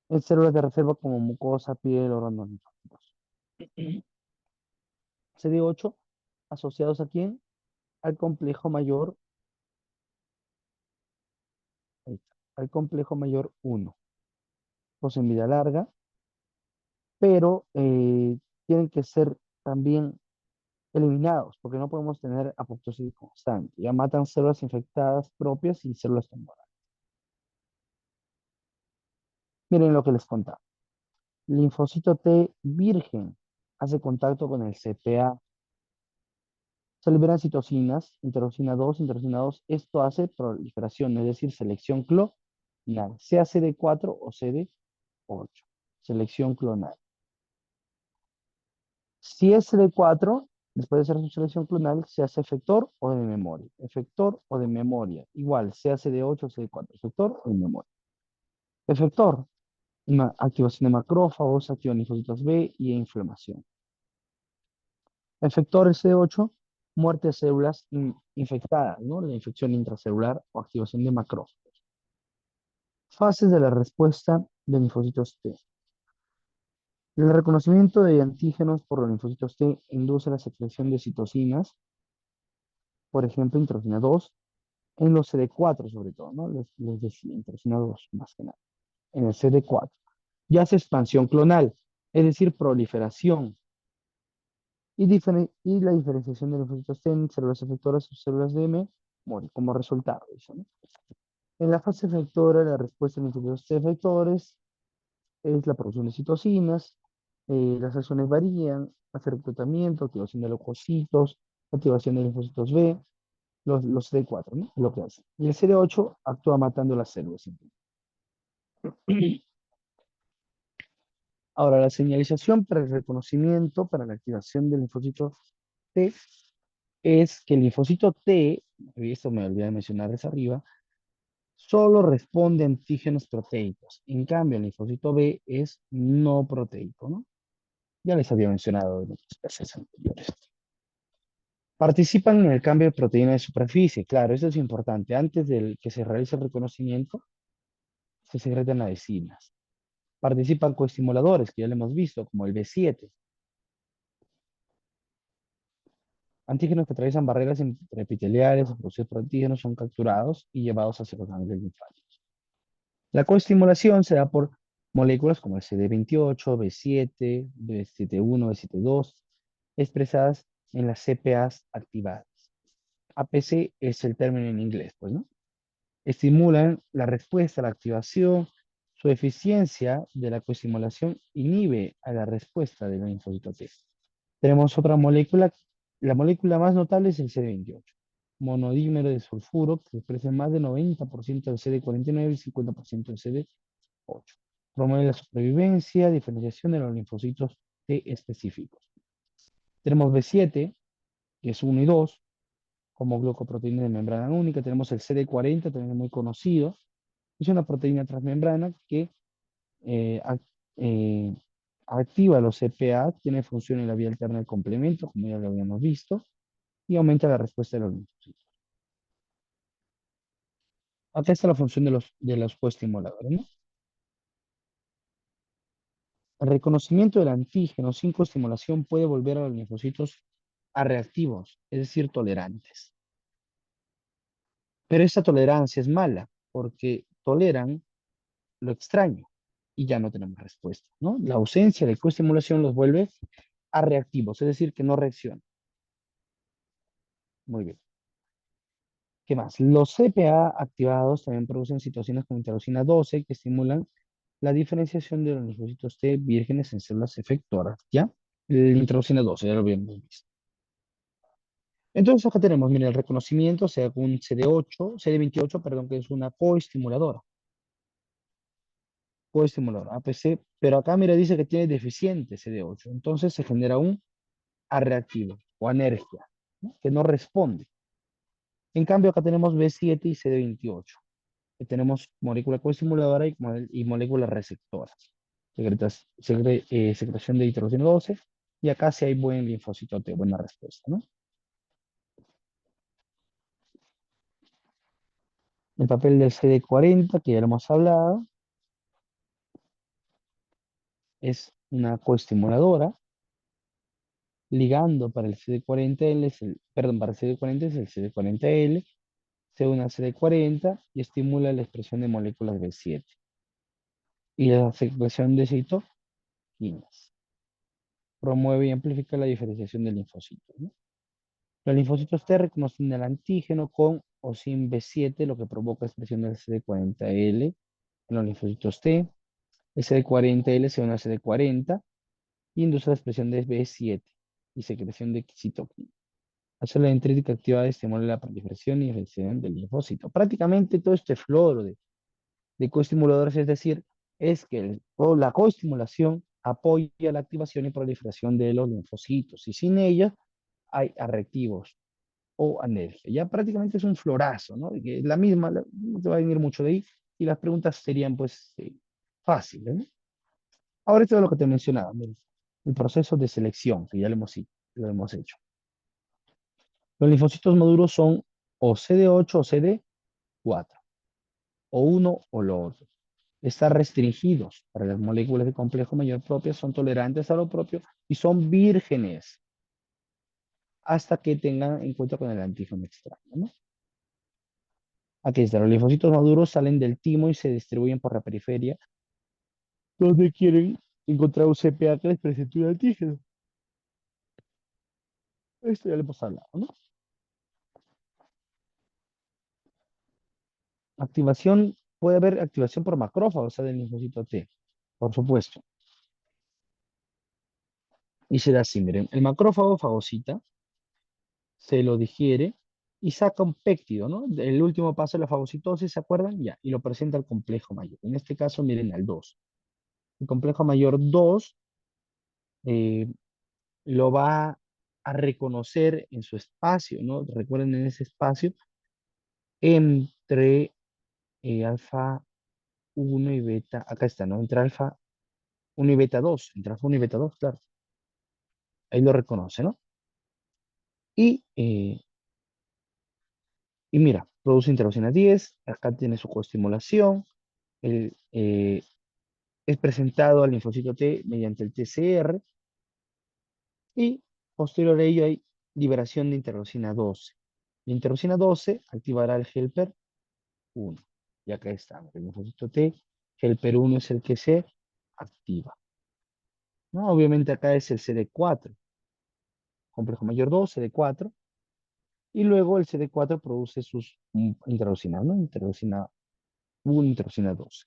en células de reserva como mucosa, piel, órganos linfáticos. CD8, asociados a quién? Al complejo mayor, ahí está, al complejo mayor 1. Poseen vida larga, pero tienen que ser también eliminados, porque no podemos tener apoptosis constante. Ya matan células infectadas propias y células tumorales. Miren lo que les contaba. Linfocito T virgen hace contacto con el CPA. Se liberan citocinas, interleucina 2, interleucina 2. Esto hace proliferación, es decir, selección clonal, sea CD4 o CD8. Selección clonal. Si es CD4, después de hacer su selección clonal, se hace efector o de memoria. Efector o de memoria. Igual, sea CD8 o CD4. Efector o de memoria. Efector, una activación de macrófagos, activa linfocitos B y inflamación. Efector el CD8, muerte de células infectadas, ¿no? La infección intracelular o activación de macrófagos. Fases de la respuesta de linfocitos T. El reconocimiento de antígenos por los linfocitos T induce la secreción de citocinas, por ejemplo, interleucina 2, en los CD4 sobre todo, ¿no? Les decía, interleucina 2 más que nada, en el CD4. Y hace expansión clonal, es decir, proliferación. Y la diferenciación de linfocitos T en células efectoras o células de M muere como resultado, dice, ¿no? En la fase efectora, la respuesta de linfocitos T efectores es la producción de citocinas, las acciones varían, hace reclutamiento, activación de leucocitos, activación de linfocitos B, los CD4, ¿no? Lo que hace. Y el CD8 actúa matando las células. Ahora, la señalización para el reconocimiento, para la activación del linfocito T, es que el linfocito T, y esto me olvidé de mencionarles arriba, solo responde a antígenos proteicos. En cambio, el linfocito B es no proteico, ¿no? Ya les había mencionado en otras clases anteriores. Participan en el cambio de proteína de superficie. Claro, eso es importante. Antes de que se realice el reconocimiento, se secretan adhesinas. Participan coestimuladores, que ya lo hemos visto, como el B7. Antígenos que atraviesan barreras intraepiteliales o producidos por antígenos son capturados y llevados hacia los ganglios linfáticos. La coestimulación se da por moléculas como el CD28, B7, B71, B72, expresadas en las CPAs activadas. APC es el término en inglés, pues, ¿no? Estimulan la respuesta a la activación. Su eficiencia de la coestimulación inhibe a la respuesta del linfocito T. Tenemos otra molécula, la molécula más notable es el CD28, monodímero de sulfuro, que expresa más del 90% del CD49 y 50% del CD8. Promueve la supervivencia, diferenciación de los linfocitos T específicos. Tenemos B7, que es 1 y 2, como glucoproteína de membrana única. Tenemos el CD40, también muy conocido. Es una proteína transmembrana que eh, ac- eh, activa los CPA, tiene función en la vía alterna del complemento, como ya lo habíamos visto, y aumenta la respuesta de los linfocitos. Acá está la función de los coestimuladores, ¿no? El reconocimiento del antígeno sin coestimulación puede volver a los linfocitos a reactivos, es decir, tolerantes. Pero esta tolerancia es mala porque toleran lo extraño y ya no tenemos respuesta, ¿no? La ausencia de coestimulación los vuelve a reactivos, es decir, que no reaccionan. Muy bien. ¿Qué más? Los CPA activados también producen citocinas como interleucina 12 que estimulan la diferenciación de los linfocitos T vírgenes en células efectoras, ¿ya? La interleucina 12, ya lo habíamos visto. Entonces acá tenemos, mira, el reconocimiento, sea un CD8, CD28, perdón, que es una coestimuladora, APC, pero acá, mira, dice que tiene deficiente CD8, entonces se genera un A reactivo o anergia, ¿no? Que no responde. En cambio, acá tenemos B7 y CD28, que tenemos molécula coestimuladora y molécula receptora. Secreción de interleucina 12, y acá sí hay buen linfocito T, buena respuesta, ¿no? El papel del CD40, que ya lo hemos hablado, es una coestimuladora. Ligando para el CD40L, perdón, para el CD40 es el CD40L, se une al CD40 y estimula la expresión de moléculas B7 y la secreción de citoquinas. Promueve y amplifica la diferenciación de linfocitos, ¿no? Los linfocitos T reconocen el antígeno con o sin B7, lo que provoca expresión del CD40L en los linfocitos T. El CD40L se une al CD40 y induce la expresión de B7 y secreción de citoquinas. La célula dendrítica activada estimula la proliferación y infección del linfocito. Prácticamente todo este floro de coestimuladores, es decir, es que la coestimulación apoya la activación y proliferación de los linfocitos y sin ella hay reactivos o anergia. Ya prácticamente es un florazo, ¿no? Que es la misma, no te va a venir mucho de ahí y las preguntas serían pues fáciles, ¿no? Ahora esto es lo que te mencionaba, mira, el proceso de selección, que ya lo hemos hecho. Los linfocitos maduros son o CD8 o CD4, o uno o lo otro. Están restringidos para las moléculas de complejo mayor propias, son tolerantes a lo propio y son vírgenes hasta que tengan encuentro con el antígeno extraño, ¿no? Aquí está, los linfocitos maduros salen del timo y se distribuyen por la periferia, donde quieren encontrar un CPA que les presente un antígeno. Esto ya lo hemos hablado, ¿no? Activación, puede haber activación por macrófago, o sea, del linfocito T, por supuesto. Y se da así, miren, el macrófago fagocita, se lo digiere y saca un péptido, ¿no? El último paso de la fagocitosis, ¿se acuerdan? Ya, y lo presenta al complejo mayor. En este caso, miren al 2. El complejo mayor 2 eh, lo va a reconocer en su espacio, ¿no? Recuerden en ese espacio entre alfa 1 y beta, acá está, ¿no? Entre alfa 1 y beta 2, entre alfa 1 y beta 2, claro. Ahí lo reconoce, ¿no? Y mira, produce interleucina 10, acá tiene su coestimulación, el, es presentado al linfocito T mediante el TCR y posterior a ello hay liberación de interleucina 12. La interleucina 12 activará el helper 1. Y acá está, el linfocito T, helper 1 es el que se activa, ¿no? Obviamente acá es el CD4, complejo mayor 2, CD4, y luego el CD4 produce sus interleucinas, ¿no? Interleucina 1, interleucina 12.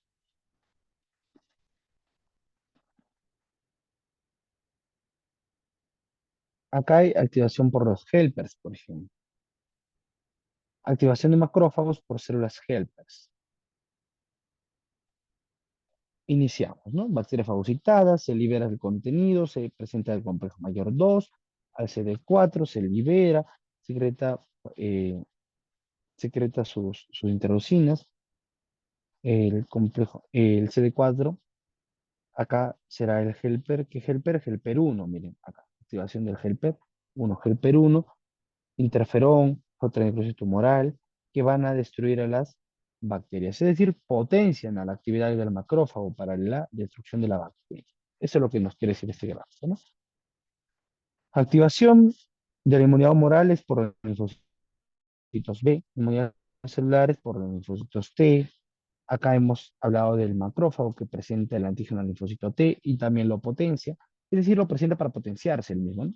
Acá hay activación por los helpers, por ejemplo. Activación de macrófagos por células helpers. Iniciamos, ¿no? Bacterias fagocitadas, se libera el contenido, se presenta el complejo mayor 2, al CD4, se libera, secreta, eh, secreta sus interleucinas, el complejo, el CD4, acá será el helper, ¿qué helper? Helper 1, miren, acá, activación del helper 1, interferón, otra necrosis tumoral, que van a destruir a las bacterias, es decir, potencian a la actividad del macrófago para la destrucción de la bacteria. Eso es lo que nos quiere decir este gráfico, ¿no? Activación de la inmunidad humoral es por los linfocitos B, inmunidad celulares por los linfocitos T. Acá hemos hablado del macrófago que presenta el antígeno al linfocito T y también lo potencia, es decir, lo presenta para potenciarse el mismo, ¿no?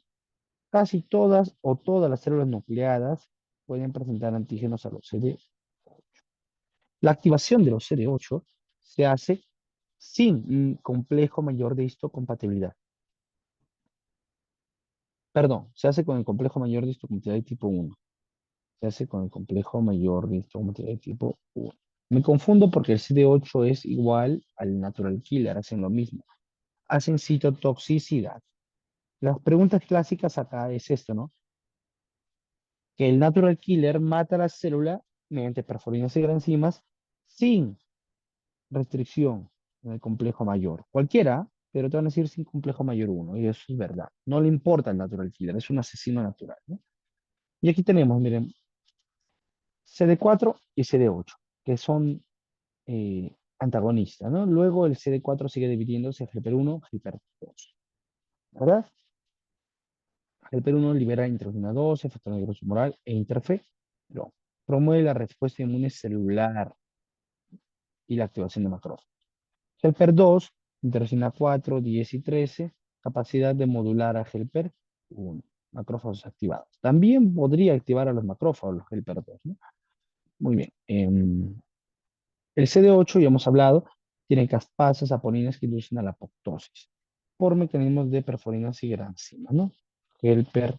Casi todas o todas las células nucleadas pueden presentar antígenos a los CD8. La activación de los CD8 se hace sin un complejo mayor de histocompatibilidad. Perdón, se hace con el complejo mayor de histocompatibilidad tipo 1. Se hace con el complejo mayor de histocompatibilidad tipo 1. Me confundo porque el CD8 es igual al natural killer, hacen lo mismo. Hacen citotoxicidad. Las preguntas clásicas acá es esto, ¿no? Que el natural killer mata a la célula mediante perforinas y enzimas sin restricción en el complejo mayor. Cualquiera, pero te van a decir sin complejo mayor uno, y eso es verdad. No le importa el natural killer, es un asesino natural, ¿no? Y aquí tenemos, miren, CD4 y CD8, que son antagonistas, ¿no? Luego el CD4 sigue dividiéndose en helper 1, helper 2, ¿verdad? Helper 1 libera interleucina 12, factor nervioso humoral e interferón. Promueve la respuesta inmune celular y la activación de macrófagos. Helper 2, interleucina 4, 10 y 13, capacidad de modular a helper 1, macrófagos activados. También podría activar a los macrófagos, los helper 2, ¿no? Muy bien. El CD8, ya hemos hablado, tiene caspasas, saponinas que inducen a la apoptosis por mecanismos de perforinas y granzimas, ¿no? Helper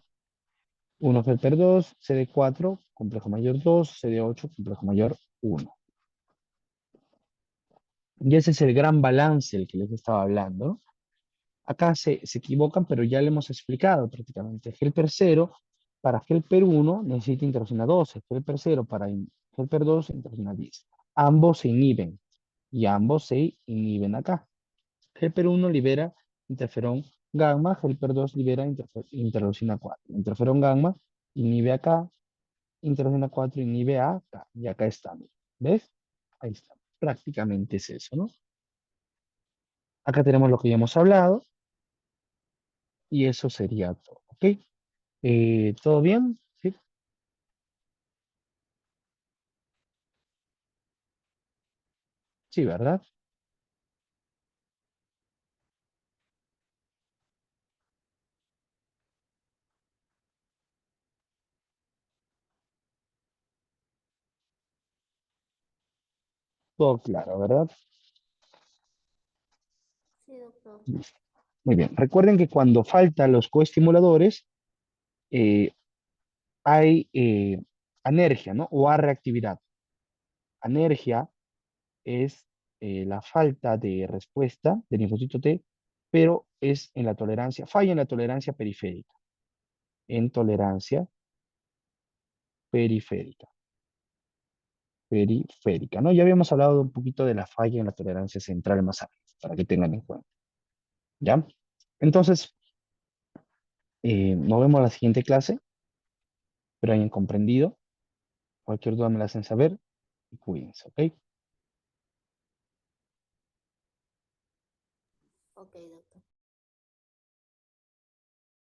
1, helper 2, CD4, complejo mayor 2, CD8, complejo mayor 1. Y ese es el gran balance del que les estaba hablando, ¿no? Acá se equivocan, pero ya le hemos explicado prácticamente. Helper 0 para Helper 1 necesita interleucina 12, Helper 0 para Helper 2 interleucina 10. Ambos se inhiben y ambos se inhiben acá. Helper 1 libera interferón gamma, Helper 2 libera interleucina 4. Interferón gamma inhibe acá, interleucina 4 inhibe acá, y acá estamos. ¿Ves? Ahí está. Prácticamente es eso, ¿no? Acá tenemos lo que ya hemos hablado, y eso sería todo, ¿ok? ¿Todo bien? Sí, sí, ¿verdad? Todo claro, ¿verdad? Sí, doctor. Listo. Muy bien. Recuerden que cuando faltan los coestimuladores, eh, hay anergia, ¿no? O reactividad. Anergia es la falta de respuesta del linfocito T, pero es en la tolerancia, falla en la tolerancia periférica. En tolerancia periférica. Periférica, ¿no? Ya habíamos hablado un poquito de la falla en la tolerancia central más arriba, para que tengan en cuenta. ¿Ya? Entonces, nos vemos en la siguiente clase. Espero hayan comprendido. Cualquier duda me la hacen saber y cuídense, ¿ok? Ok, doctor.